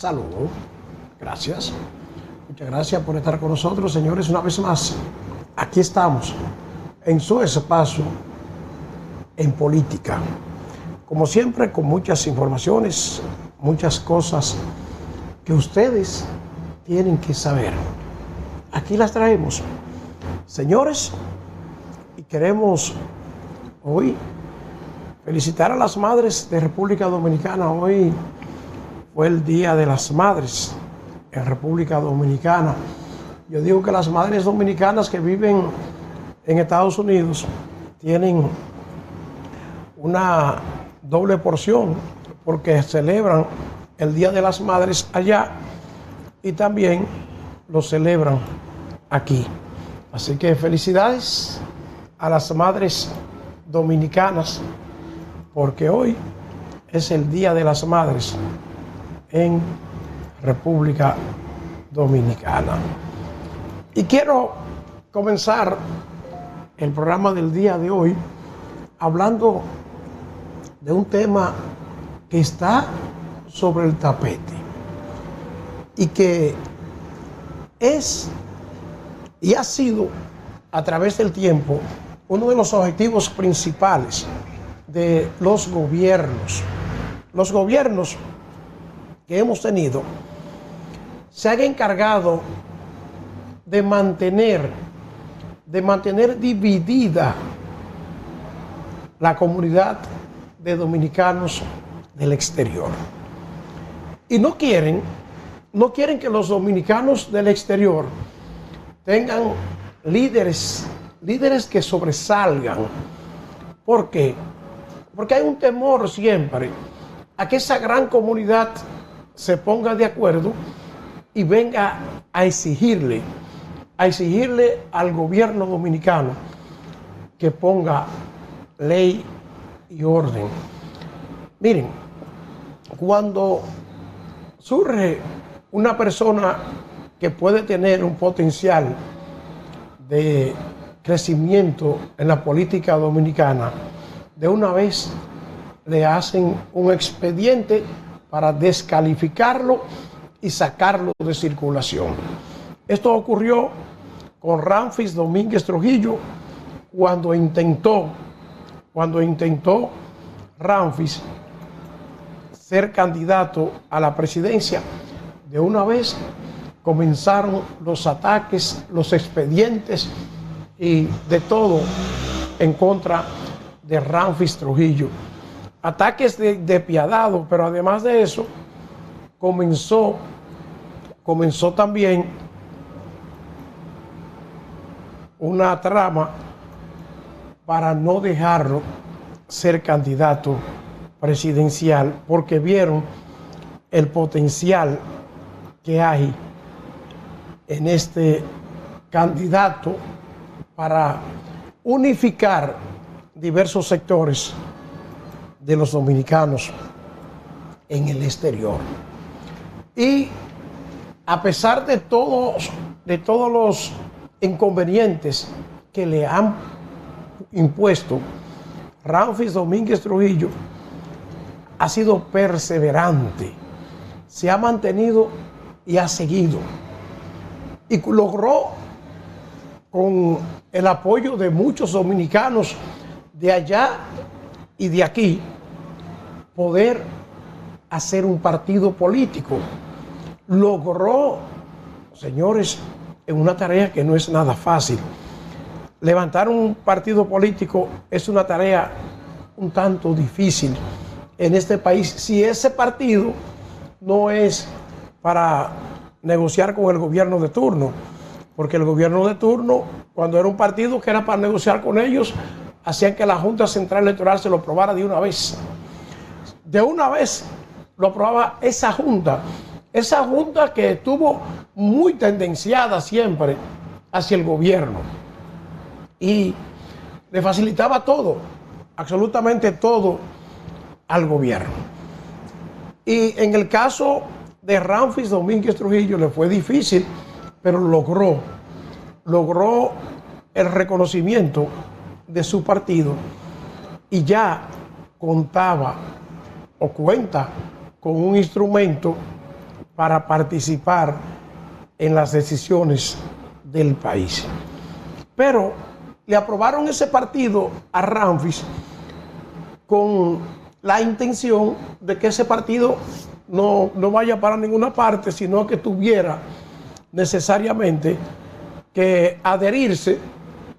Saludos. Gracias. Muchas gracias por estar con nosotros, señores, una vez más. Aquí estamos, en su espacio, en política. Como siempre, con muchas informaciones, muchas cosas que ustedes tienen que saber. Aquí las traemos. Señores, y queremos hoy felicitar a las madres de República Dominicana. Hoy fue el Día de las Madres en República Dominicana. Yo digo que las madres dominicanas que viven en Estados Unidos tienen una doble porción porque celebran el Día de las Madres allá y también lo celebran aquí. Así que felicidades a las madres dominicanas porque hoy es el Día de las Madres en República Dominicana. Y quiero comenzar el programa del día de hoy hablando de un tema que está sobre el tapete y que es y ha sido a través del tiempo uno de los objetivos principales de los gobiernos. Los gobiernos que hemos tenido se han encargado de mantener dividida la comunidad de dominicanos del exterior. Y no quieren que los dominicanos del exterior tengan líderes que sobresalgan. ¿Por qué? Porque hay un temor siempre a que esa gran comunidad se ponga de acuerdo y venga a exigirle al gobierno dominicano que ponga ley y orden. Miren, cuando surge una persona que puede tener un potencial de crecimiento en la política dominicana, de una vez le hacen un expediente para descalificarlo y sacarlo de circulación. Esto ocurrió con Ramfis Domínguez Trujillo cuando intentó Ramfis ser candidato a la presidencia. De una vez comenzaron los ataques, los expedientes y de todo en contra de Ramfis Trujillo. Ataques despiadados, pero además de eso comenzó también una trama para no dejarlo ser candidato presidencial, porque vieron el potencial que hay en este candidato para unificar diversos sectores de los dominicanos en el exterior. Y a pesar de todos los inconvenientes que le han impuesto, Ramfis Domínguez Trujillo ha sido perseverante, se ha mantenido y ha seguido. Y logró, con el apoyo de muchos dominicanos de allá y de aquí, poder hacer un partido político. Logró, señores, en una tarea que no es nada fácil. Levantar un partido político es una tarea un tanto difícil en este país, si ese partido no es para negociar con el gobierno de turno, porque el gobierno de turno, cuando era un partido que era para negociar con ellos, hacían que la Junta Central Electoral se lo aprobara de una vez. De una vez lo aprobaba esa junta que estuvo muy tendenciada siempre hacia el gobierno y le facilitaba todo, absolutamente todo al gobierno. Y en el caso de Ramfis Domínguez Trujillo le fue difícil, pero logró el reconocimiento de su partido y ya contaba o cuenta con un instrumento para participar en las decisiones del país. Pero le aprobaron ese partido a Ramfis con la intención de que ese partido no vaya para ninguna parte, sino que tuviera necesariamente que adherirse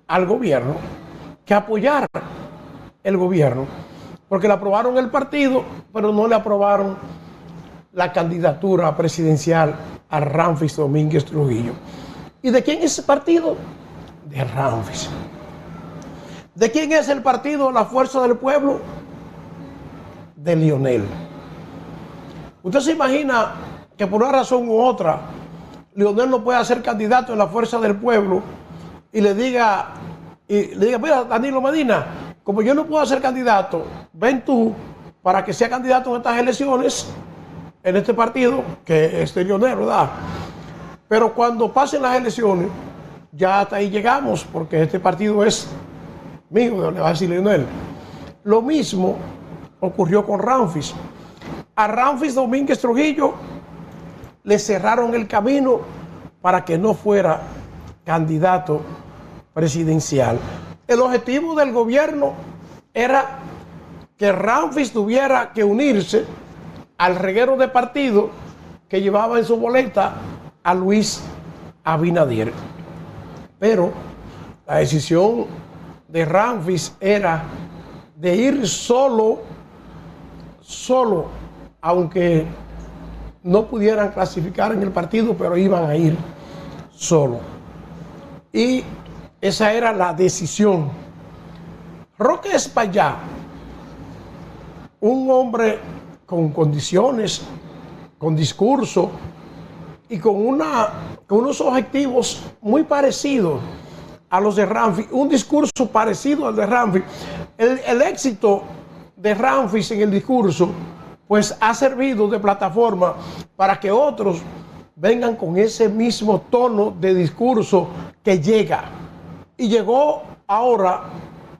al gobierno, que apoyar el gobierno, porque le aprobaron el partido, pero no le aprobaron la candidatura presidencial a Ramfis Domínguez Trujillo. ¿Y de quién es ese partido? De Ramfis. ¿De quién es el partido La Fuerza del Pueblo? De Leonel. ¿Usted se imagina que por una razón u otra Leonel no puede ser candidato en La Fuerza del Pueblo y le diga, mira, Danilo Medina, como yo no puedo ser candidato, ven tú para que sea candidato en estas elecciones, en este partido, que es de Leonel, ¿verdad? Pero cuando pasen las elecciones, ya hasta ahí llegamos, porque este partido es mío, le va a decir Leonel. Lo mismo ocurrió con Ramfis. A Ramfis Domínguez Trujillo le cerraron el camino para que no fuera candidato presidencial. El objetivo del gobierno era que Ramfis tuviera que unirse al reguero de partido que llevaba en su boleta a Luis Abinader. Pero la decisión de Ramfis era de ir solo, aunque no pudieran clasificar en el partido, pero iban a ir solo. Y esa era la decisión. Roque Espaillá, un hombre con condiciones, con discurso y con unos objetivos muy parecidos a los de Ramfis, un discurso parecido al de Ramfis. El éxito de Ramfis en el discurso pues ha servido de plataforma para que otros vengan con ese mismo tono de discurso que llega. Y llegó ahora,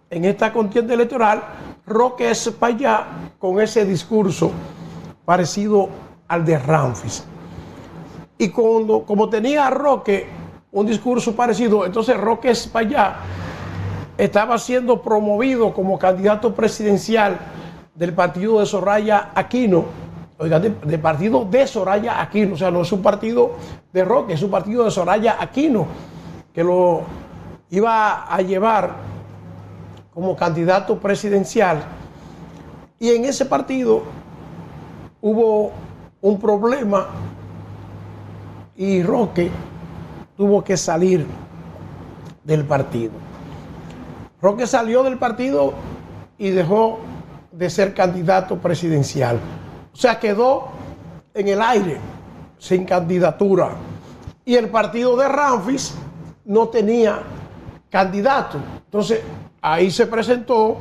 en esta contienda electoral, Roque Espaillá con ese discurso parecido al de Ramfis. Y como tenía Roque un discurso parecido, entonces Roque Espaillá estaba siendo promovido como candidato presidencial del partido de Soraya Aquino, del partido de Soraya Aquino, o sea, no es un partido de Roque, es un partido de Soraya Aquino, que lo iba a llevar como candidato presidencial. Y en ese partido hubo un problema y Roque tuvo que salir del partido. Roque salió del partido y dejó de ser candidato presidencial. O sea, quedó en el aire, sin candidatura. Y el partido de Ramfis no tenía candidato. Entonces, ahí se presentó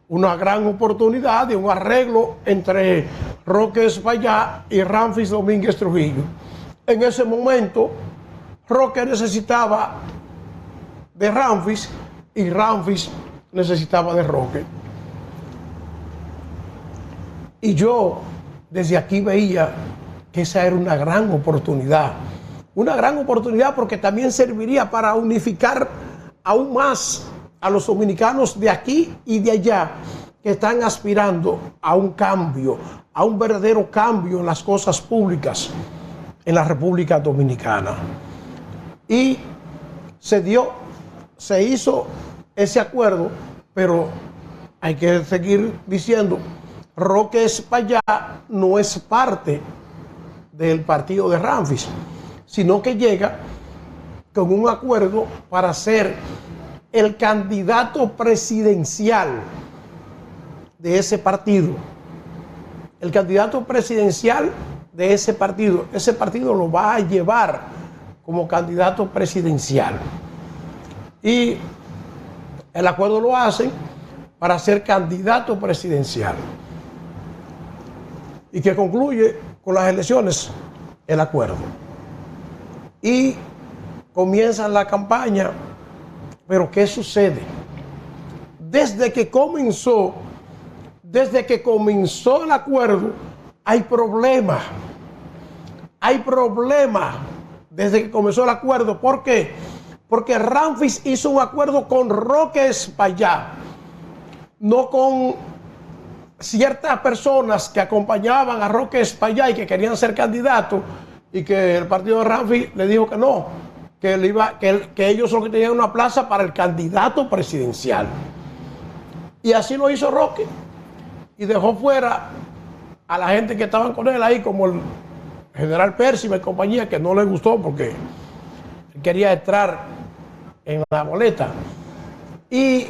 una gran oportunidad de un arreglo entre Roque Espaillá y Ramfis Domínguez Trujillo. En ese momento, Roque necesitaba de Ramfis y Ramfis necesitaba de Roque. Y yo desde aquí veía que esa era una gran oportunidad porque también serviría para unificar aún más a los dominicanos de aquí y de allá que están aspirando a un cambio, a un verdadero cambio en las cosas públicas en la República Dominicana. Y se hizo ese acuerdo, pero hay que seguir diciendo, Roque Espaillá no es parte del partido de Ramfis, sino que llega con un acuerdo para ser el candidato presidencial de ese partido. El candidato presidencial de ese partido lo va a llevar como candidato presidencial. Y el acuerdo lo hacen para ser candidato presidencial. Y que concluye con las elecciones el acuerdo. Y comienzan la campaña. Pero ¿qué sucede? Desde que comenzó el acuerdo, hay problemas hay problemas desde que comenzó el acuerdo. ¿Por qué? Porque Ramfis hizo un acuerdo con Roque Espaillá, no con ciertas personas que acompañaban a Roque Espaillá y que querían ser candidatos, y que el partido de Ramfis le dijo que no, que ellos solo tenían una plaza para el candidato presidencial. Y así lo hizo Roque, y dejó fuera a la gente que estaban con él ahí, como el general Percival y compañía, que no le gustó porque él quería entrar en la boleta. Y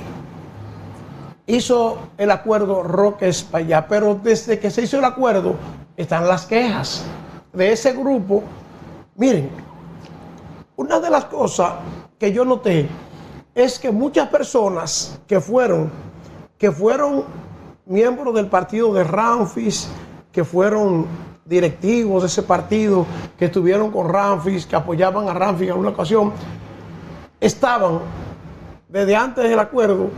hizo el acuerdo Roque Espaillá, pero desde que se hizo el acuerdo están las quejas de ese grupo. Miren, una de las cosas que yo noté es que muchas personas que fueron miembros del partido de Ramfis, que fueron directivos de ese partido, que estuvieron con Ramfis, que apoyaban a Ramfis en una ocasión, estaban desde antes del acuerdo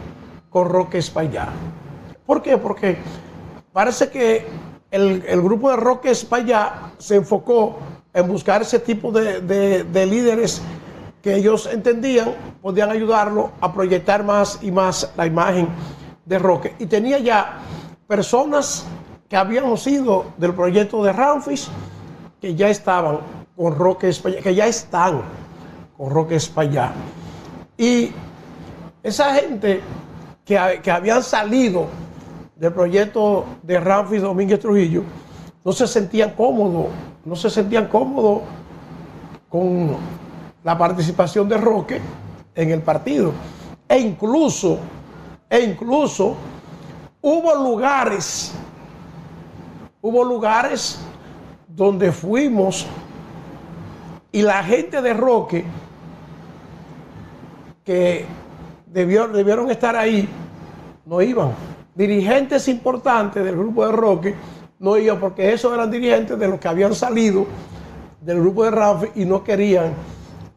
con Roque Espaillá. ¿Por qué? Porque parece que el grupo de Roque Espaillá se enfocó en buscar ese tipo de líderes que ellos entendían podían ayudarlo a proyectar más y más la imagen de Roque. Y tenía ya personas que habían sido del proyecto de Ramfis, que ya estaban con Roque Espaillá, que ya están con Roque Espaillá. Y esa gente que habían salido del proyecto de Ramfis Domínguez Trujillo no se sentían cómodos con la participación de Roque en el partido. E incluso hubo lugares donde fuimos y la gente de Roque que debieron estar ahí no iban. Dirigentes importantes del grupo de Roque no iban, porque esos eran dirigentes de los que habían salido del grupo de Ramfis y no querían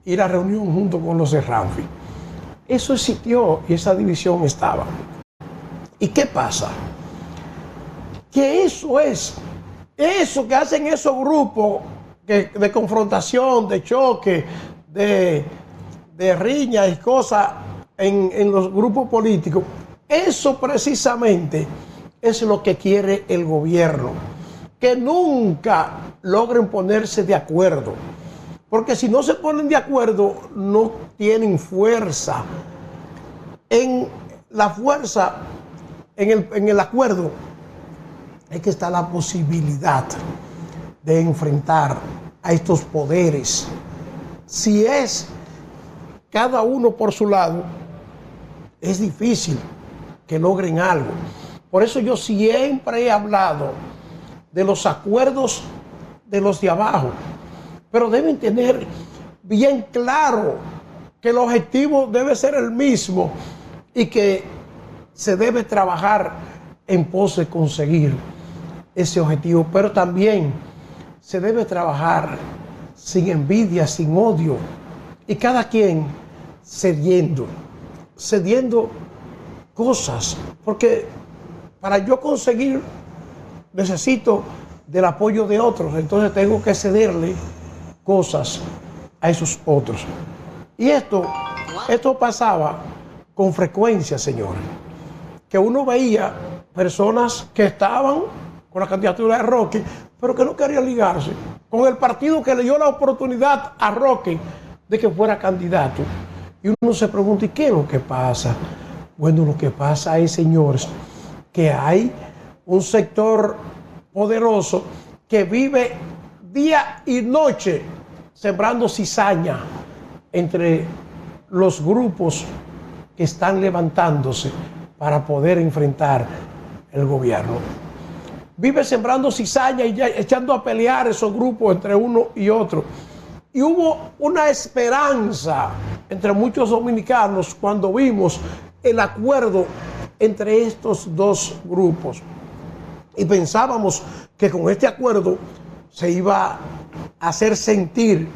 ir a reunión junto con los de Ramfis. Eso existió y esa división estaba. ¿Y qué pasa? Que eso que hacen esos grupos de confrontación, de choque, de riña y cosas en los grupos políticos, eso precisamente es lo que quiere el gobierno, que nunca logren ponerse de acuerdo, porque si no se ponen de acuerdo no tienen fuerza. En la fuerza, en el acuerdo, es que está la posibilidad de enfrentar a estos poderes. Si es cada uno por su lado, es difícil que logren algo. Por eso yo siempre he hablado de los acuerdos de los de abajo, pero deben tener bien claro que el objetivo debe ser el mismo y que se debe trabajar en pos de conseguir ese objetivo, pero también se debe trabajar sin envidia, sin odio, y cada quien cediendo cosas, porque para yo conseguir necesito del apoyo de otros, entonces tengo que cederle cosas a esos otros. Y esto pasaba con frecuencia, señores, que uno veía personas que estaban con la candidatura de Roque, pero que no querían ligarse con el partido que le dio la oportunidad a Roque de que fuera candidato. Y uno se pregunta, ¿y qué es lo que pasa? Bueno, lo que pasa es, señores, que hay un sector poderoso que vive día y noche sembrando cizaña entre los grupos que están levantándose para poder enfrentar el gobierno. Vive sembrando cizaña y ya echando a pelear esos grupos entre uno y otro. Y hubo una esperanza entre muchos dominicanos cuando vimos el acuerdo entre estos dos grupos. Y pensábamos que con este acuerdo se iba a hacer sentir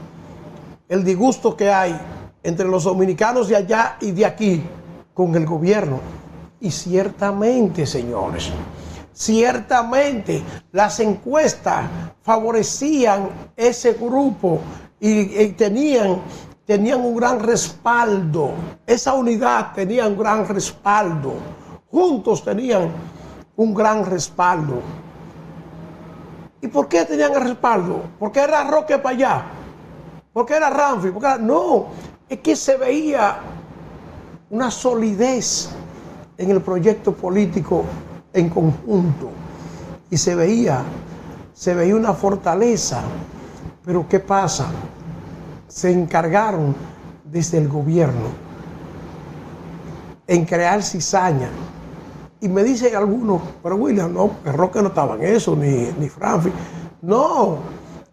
el disgusto que hay entre los dominicanos de allá y de aquí con el gobierno. Y ciertamente, señores, Ciertamente, las encuestas favorecían ese grupo y tenían un gran respaldo. Esa unidad tenía un gran respaldo. Juntos tenían un gran respaldo. ¿Y por qué tenían el respaldo? ¿Porque era Roque para allá? ¿Porque era Ramfi? No, es que se veía una solidez en el proyecto político en conjunto. Y se veía una fortaleza. Pero ¿qué pasa? Se encargaron desde el gobierno en crear cizaña. Y me dicen algunos, pero William, no, que Roque no estaba en eso, ni Ramfi. No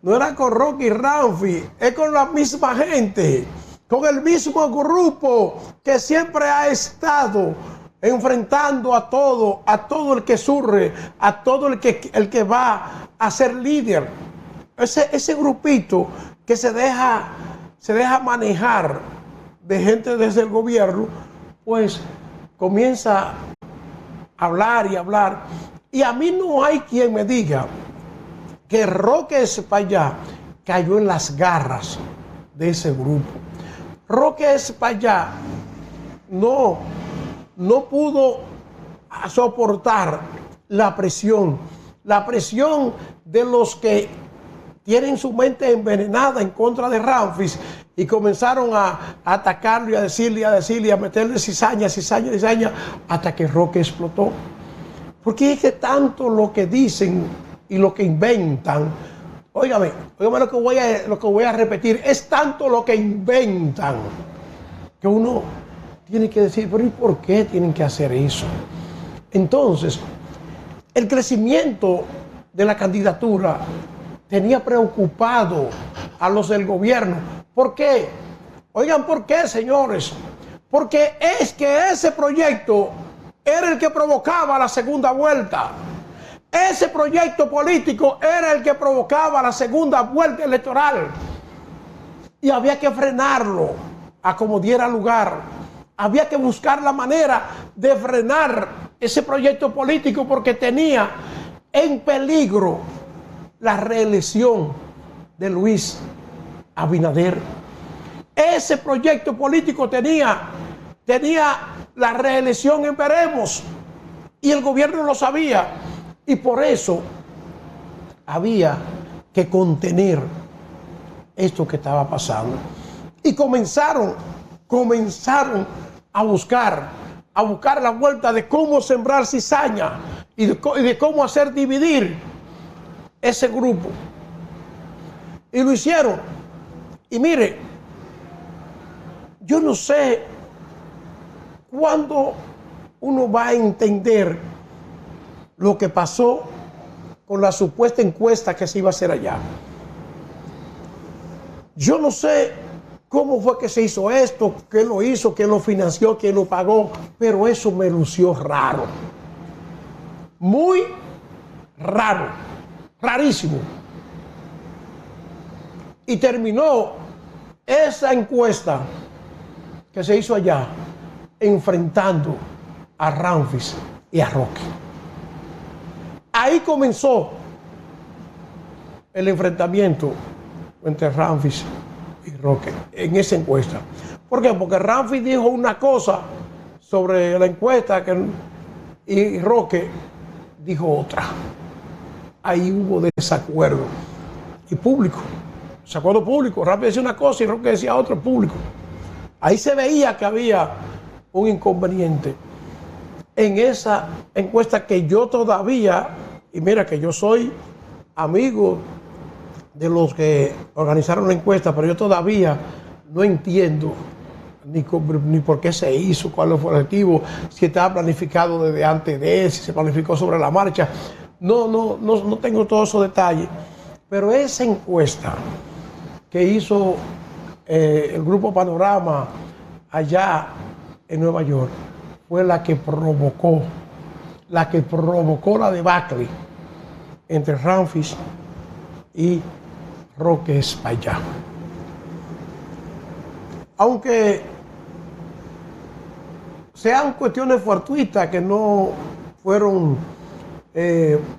era con Roque y Ramfi, es con la misma gente, con el mismo grupo que siempre ha estado enfrentando a todo el que surge, a todo el que va a ser líder. Ese grupito que se deja manejar de gente desde el gobierno, pues comienza a hablar y hablar. Y a mí no hay quien me diga que Roque Espaillá cayó en las garras de ese grupo. Roque Espaillá no pudo soportar la presión de los que tienen su mente envenenada en contra de Ramfis y comenzaron a atacarlo y a decirle, a meterle cizaña, hasta que Roque explotó. Porque es que tanto lo que dicen y lo que inventan, óigame lo que voy a repetir, es tanto lo que inventan que uno tiene que decir, pero ¿y por qué tienen que hacer eso? Entonces, el crecimiento de la candidatura tenía preocupado a los del gobierno. ¿Por qué? Oigan, ¿por qué, señores? Porque es que ese proyecto era el que provocaba la segunda vuelta. Ese proyecto político era el que provocaba la segunda vuelta electoral. Y había que frenarlo a como diera lugar. Había que buscar la manera de frenar ese proyecto político porque tenía en peligro la reelección de Luis Abinader. Ese proyecto político tenía la reelección en veremos y el gobierno lo sabía y por eso había que contener esto que estaba pasando. Y comenzaron a buscar la vuelta de cómo sembrar cizaña y de cómo hacer dividir ese grupo. Y lo hicieron. Y mire, yo no sé cuándo uno va a entender lo que pasó con la supuesta encuesta que se iba a hacer allá. Yo no sé cómo fue que se hizo esto, quién lo hizo, quién lo financió, quién lo pagó, pero eso me lució raro. Muy raro, rarísimo. Y terminó esa encuesta que se hizo allá enfrentando a Ramfis y a Roque. Ahí comenzó el enfrentamiento entre Ramfis y Roque en esa encuesta. ¿Por qué? Porque Ramfis dijo una cosa sobre la encuesta y Roque dijo otra. Ahí hubo desacuerdo y público. Desacuerdo público. Ramfis decía una cosa y Roque decía otra, público. Ahí se veía que había un inconveniente en esa encuesta que yo todavía, y mira que yo soy amigo de los que organizaron la encuesta, pero yo todavía no entiendo ni por qué se hizo, cuál fue el objetivo, si estaba planificado desde antes de si se planificó sobre la marcha. No tengo todos esos detalles, pero esa encuesta que hizo el Grupo Panorama allá en Nueva York fue la que provocó la debacle entre Ramfis y Roque Espaillá. Aunque sean cuestiones fortuitas que no fueron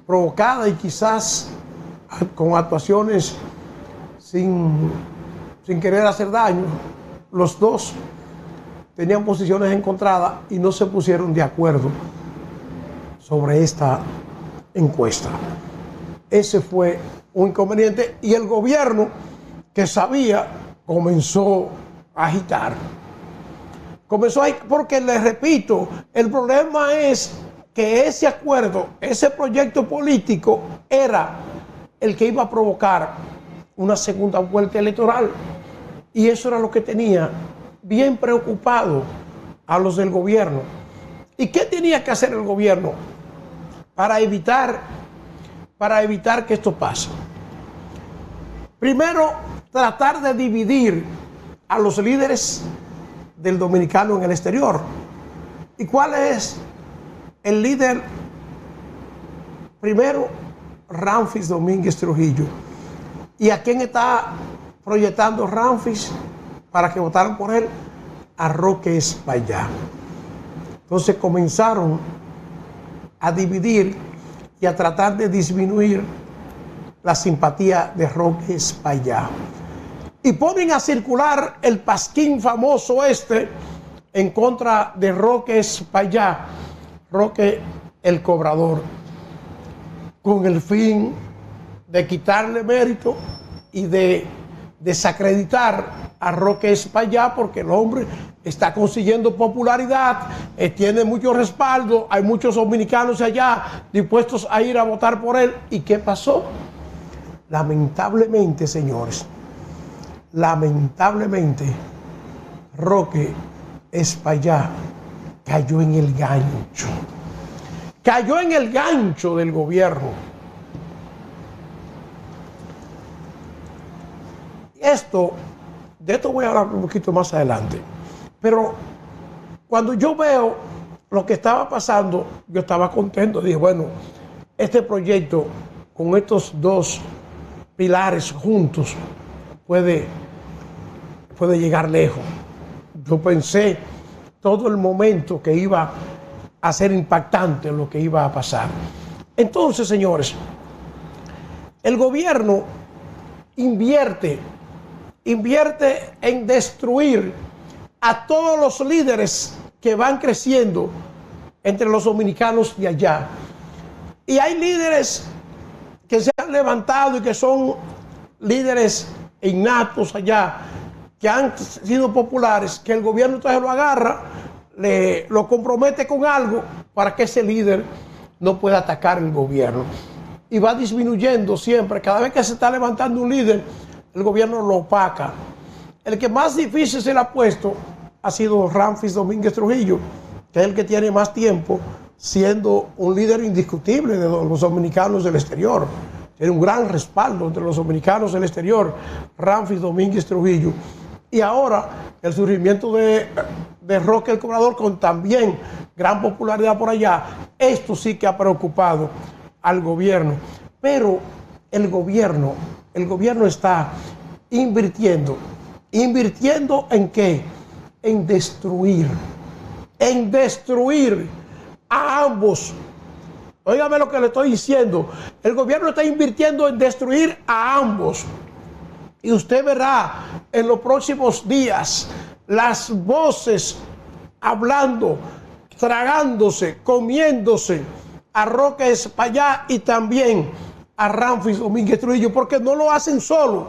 provocada y quizás con actuaciones sin querer hacer daño. Los dos tenían posiciones encontradas y no se pusieron de acuerdo sobre esta encuesta. Ese fue un inconveniente y el gobierno, que sabía, comenzó a agitar. Porque les repito, el problema es que ese acuerdo, ese proyecto político era el que iba a provocar una segunda vuelta electoral. Y eso era lo que tenía bien preocupado a los del gobierno. ¿Y qué tenía que hacer el gobierno para evitar que esto pase? Primero, tratar de dividir a los líderes del dominicano en el exterior. ¿Y cuál es el líder? Primero, Ramfis Domínguez Trujillo. ¿Y a quién está proyectando Ramfis para que votaran por él? A Roque Espaillá. Entonces comenzaron a dividir y a tratar de disminuir la simpatía de Roque Espaillá. Y ponen a circular el pasquín famoso en contra de Roque Espaillá, Roque el cobrador, con el fin de quitarle mérito y de desacreditar a Roque Espaillá, porque el hombre está consiguiendo popularidad, tiene mucho respaldo, hay muchos dominicanos allá dispuestos a ir a votar por él. ¿Y qué pasó? Lamentablemente, señores, lamentablemente, Roque Espaillá cayó en el gancho. Cayó en el gancho del gobierno. De esto voy a hablar un poquito más adelante. Pero cuando yo veo lo que estaba pasando, yo estaba contento. Dije, bueno, este proyecto con estos dos pilares juntos puede llegar lejos. Yo pensé todo el momento que iba a ser impactante lo que iba a pasar. Entonces, señores, el gobierno invierte en destruir a todos los líderes que van creciendo entre los dominicanos de allá. Y hay líderes que se han levantado y que son líderes innatos allá, que han sido populares, que el gobierno entonces lo agarra, lo compromete con algo para que ese líder no pueda atacar el gobierno. Y va disminuyendo siempre. Cada vez que se está levantando un líder, el gobierno lo opaca. El que más difícil se le ha puesto ha sido Ramfis Domínguez Trujillo, que es el que tiene más tiempo siendo un líder indiscutible de los dominicanos del exterior. Tiene un gran respaldo entre los dominicanos del exterior, Ramfis Domínguez Trujillo. Y ahora el surgimiento de Roque el Cobrador, con también gran popularidad por allá. Esto sí que ha preocupado al gobierno. Pero el gobierno está invirtiendo. ¿Invirtiendo en qué? En destruir a ambos. Óigame lo que le estoy diciendo. El gobierno está invirtiendo en destruir a ambos. Y usted verá en los próximos días las voces hablando, tragándose, comiéndose a Roque Espaillá y también a Ramfis Domínguez Trujillo, porque no lo hacen solo.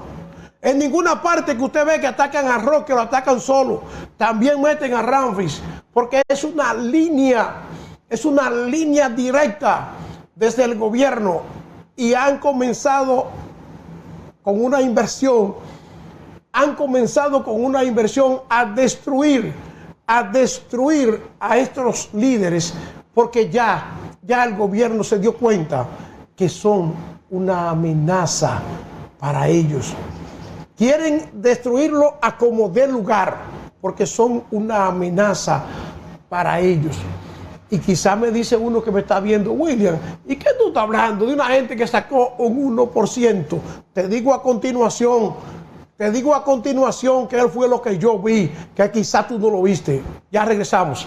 En ninguna parte que usted ve que atacan a Roque lo atacan solo. También meten a Ramfis, porque es una línea directa desde el gobierno, y han comenzado con una inversión a destruir a estos líderes, porque ya el gobierno se dio cuenta que son una amenaza para ellos. Quieren destruirlo a como dé lugar, porque son una amenaza para ellos. Y quizá me dice uno que me está viendo, William, ¿y qué tú estás hablando? De una gente que sacó un 1%. Te digo a continuación que él fue lo que yo vi, que quizá tú no lo viste. Ya regresamos.